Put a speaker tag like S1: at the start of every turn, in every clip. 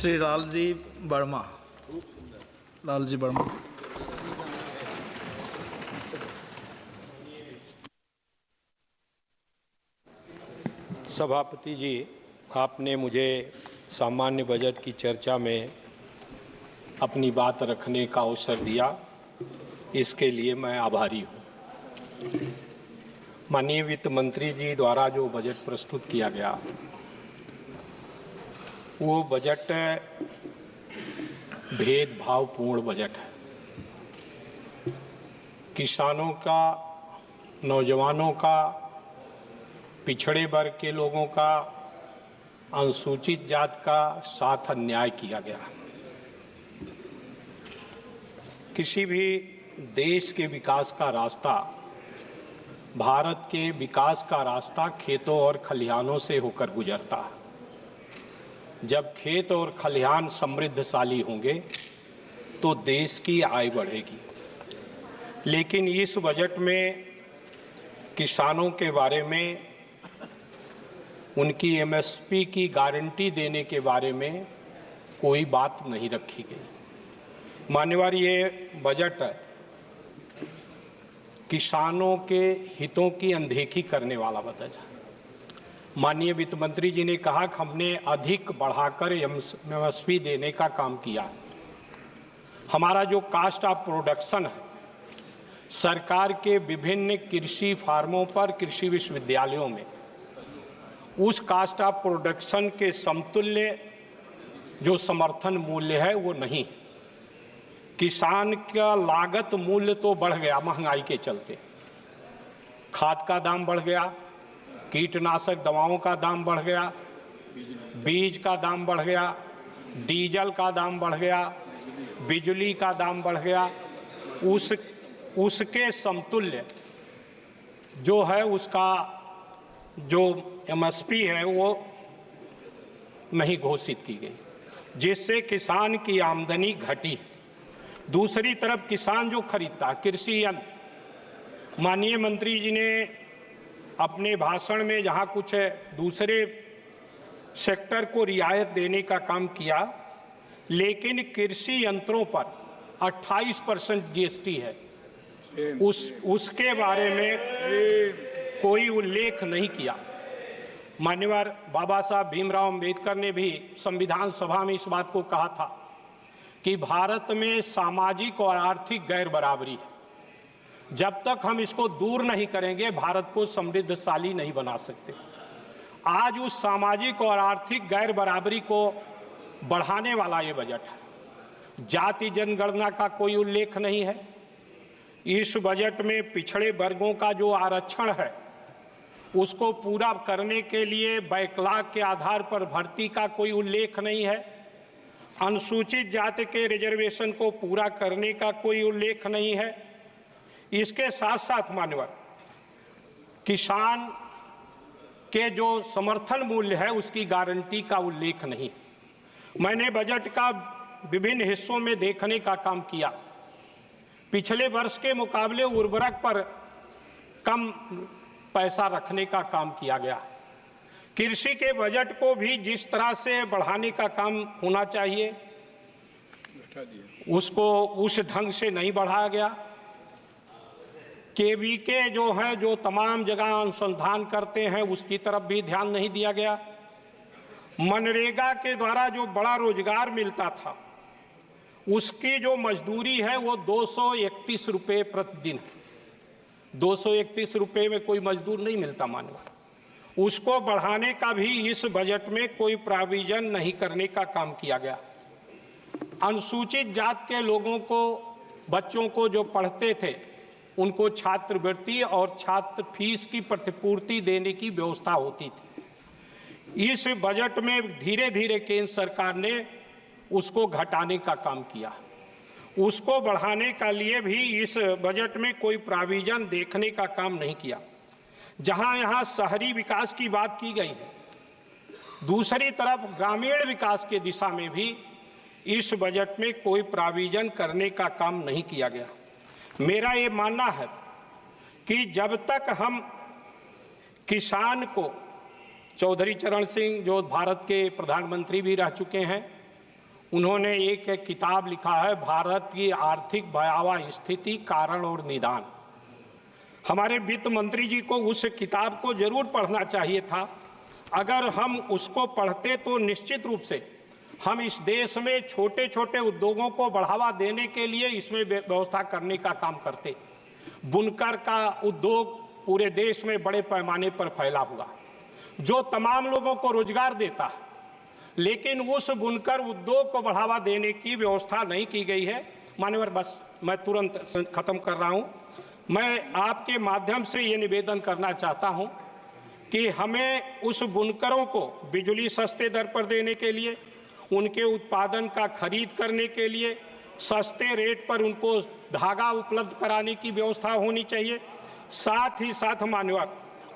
S1: श्री लालजी वर्मा। लालजी वर्मा।
S2: सभापति जी, आपने मुझे सामान्य बजट की चर्चा में अपनी बात रखने का अवसर दिया, इसके लिए मैं आभारी हूँ। माननीय वित्त मंत्री जी द्वारा जो बजट प्रस्तुत किया गया, वो बजट भेदभावपूर्ण बजट है। किसानों का, नौजवानों का, पिछड़े वर्ग के लोगों का, अनुसूचित जात का साथ अन्याय किया गया। किसी भी देश के विकास का रास्ता, भारत के विकास का रास्ता खेतों और खलिहानों से होकर गुजरता है। जब खेत और खलिहान समृद्धशाली होंगे तो देश की आय बढ़ेगी। लेकिन इस बजट में किसानों के बारे में, उनकी एमएसपी की गारंटी देने के बारे में कोई बात नहीं रखी गई। मान्यवर, ये बजट किसानों के हितों की अनदेखी करने वाला बजट है। माननीय वित्त मंत्री जी ने कहा कि हमने अधिक बढ़ाकर एमएसपी देने का काम किया। हमारा जो कास्ट ऑफ प्रोडक्शन है, सरकार के विभिन्न कृषि फार्मों पर, कृषि विश्वविद्यालयों में उस कास्ट ऑफ प्रोडक्शन के समतुल्य जो समर्थन मूल्य है वो नहीं। किसान का लागत मूल्य तो बढ़ गया महंगाई के चलते। खाद का दाम बढ़ गया, कीटनाशक दवाओं का दाम बढ़ गया, बीज का दाम बढ़ गया, डीजल का दाम बढ़ गया, बिजली का दाम बढ़ गया। उसके समतुल्य जो है, उसका जो एमएसपी है वो नहीं घोषित की गई, जिससे किसान की आमदनी घटी। दूसरी तरफ किसान जो खरीदता कृषि यंत्र, माननीय मंत्री जी ने अपने भाषण में जहां कुछ दूसरे सेक्टर को रियायत देने का काम किया, लेकिन कृषि यंत्रों पर 28% जीएसटी है, उसके बारे में कोई उल्लेख नहीं किया। मान्यवर बाबा साहब भीमराव अंबेडकर ने भी संविधान सभा में इस बात को कहा था कि भारत में सामाजिक और आर्थिक गैर बराबरी है। जब तक हम इसको दूर नहीं करेंगे, भारत को समृद्धशाली नहीं बना सकते। आज उस सामाजिक और आर्थिक गैर बराबरी को बढ़ाने वाला ये बजट है। जाति जनगणना का कोई उल्लेख नहीं है। इस बजट में पिछड़े वर्गों का जो आरक्षण है, उसको पूरा करने के लिए बैकलॉग के आधार पर भर्ती का कोई उल्लेख नहीं है। अनुसूचित जाति के रिजर्वेशन को पूरा करने का कोई उल्लेख नहीं है। इसके साथ साथ मान्यवर, किसान के जो समर्थन मूल्य है उसकी गारंटी का उल्लेख नहीं। मैंने बजट का विभिन्न हिस्सों में देखने का काम किया। पिछले वर्ष के मुकाबले उर्वरक पर कम पैसा रखने का काम किया गया। कृषि के बजट को भी जिस तरह से बढ़ाने का काम होना चाहिए, उसको उस ढंग से नहीं बढ़ाया गया। केवीके जो है, जो तमाम जगह अनुसंधान करते हैं, उसकी तरफ भी ध्यान नहीं दिया गया। मनरेगा के द्वारा जो बड़ा रोजगार मिलता था, उसकी जो मजदूरी है वो 231 रुपये प्रतिदिन है। 231 रुपये में कोई मजदूर नहीं मिलता मानव। उसको बढ़ाने का भी इस बजट में कोई प्रोविजन नहीं करने का काम किया गया। अनुसूचित जात के लोगों को, बच्चों को जो पढ़ते थे, उनको छात्रवृत्ति और छात्र फीस की प्रतिपूर्ति देने की व्यवस्था होती थी। इस बजट में धीरे धीरे केंद्र सरकार ने उसको घटाने का काम किया। उसको बढ़ाने का लिए भी इस बजट में कोई प्रोविजन देखने का काम नहीं किया। जहां यहाँ शहरी विकास की बात की गई है, दूसरी तरफ ग्रामीण विकास के दिशा में भी इस बजट में कोई प्रोविजन करने का काम नहीं किया गया। मेरा ये मानना है कि जब तक हम किसान को, चौधरी चरण सिंह जो भारत के प्रधानमंत्री भी रह चुके हैं, उन्होंने एक किताब लिखा है, भारत की आर्थिक भयावह स्थिति, कारण और निदान। हमारे वित्त मंत्री जी को उस किताब को जरूर पढ़ना चाहिए था। अगर हम उसको पढ़ते तो निश्चित रूप से हम इस देश में छोटे छोटे उद्योगों को बढ़ावा देने के लिए इसमें व्यवस्था करने का काम करते। बुनकर का उद्योग पूरे देश में बड़े पैमाने पर फैला हुआ, जो तमाम लोगों को रोजगार देता है, लेकिन उस बुनकर उद्योग को बढ़ावा देने की व्यवस्था नहीं की गई है। मान्यवर, बस मैं तुरंत खत्म कर रहा हूं। मैं आपके माध्यम से ये निवेदन करना चाहता हूं कि हमें उस बुनकरों को बिजली सस्ते दर पर देने के लिए, उनके उत्पादन का खरीद करने के लिए सस्ते रेट पर उनको धागा उपलब्ध कराने की व्यवस्था होनी चाहिए। साथ ही साथ मान्यवर,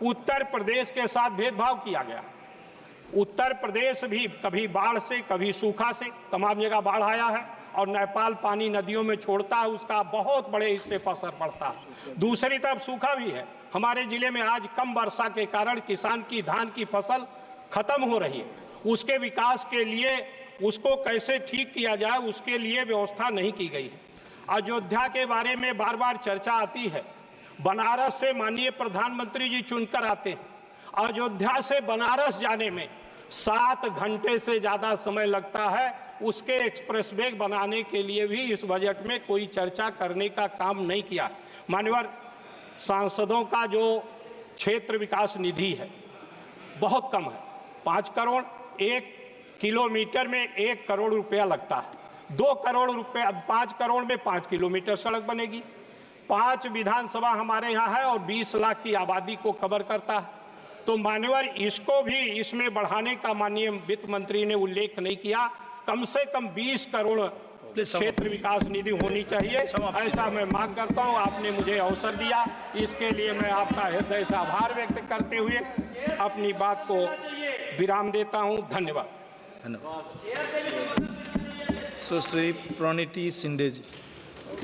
S2: उत्तर प्रदेश के साथ भेदभाव किया गया। उत्तर प्रदेश भी कभी बाढ़ से, कभी सूखा से, तमाम जगह बाढ़ आया है और नेपाल पानी नदियों में छोड़ता है, उसका बहुत बड़े हिस्से पर असर पड़ता है। दूसरी तरफ सूखा भी है। हमारे जिले में आज कम वर्षा के कारण किसान की धान की फसल खत्म हो रही है। उसके विकास के लिए उसको कैसे ठीक किया जाए, उसके लिए व्यवस्था नहीं की गई है। अयोध्या के बारे में बार बार चर्चा आती है। बनारस से माननीय प्रधानमंत्री जी चुनकर आते हैं। अयोध्या से बनारस जाने में 7 घंटे से ज़्यादा समय लगता है। उसके एक्सप्रेसवे बनाने के लिए भी इस बजट में कोई चर्चा करने का काम नहीं किया। मान्यवर, सांसदों का जो क्षेत्र विकास निधि है बहुत कम है। 5 करोड़, 1 किलोमीटर में 1 करोड़ रुपया लगता है। 2 करोड़ रुपया, 5 करोड़ में 5 किलोमीटर सड़क बनेगी। 5 विधानसभा हमारे यहाँ है और 20 लाख की आबादी को कवर करता है। तो मान्यवर, इसको भी इसमें बढ़ाने का माननीय वित्त मंत्री ने उल्लेख नहीं किया। कम से कम 20 करोड़ क्षेत्र विकास निधि होनी चाहिए, ऐसा मैं मांग करता हूं। आपने मुझे अवसर दिया, इसके लिए मैं आपका हृदय से आभार व्यक्त करते हुए अपनी बात को विराम देता हूं। धन्यवाद।
S1: सुश्री प्रणीति शिंदे जी।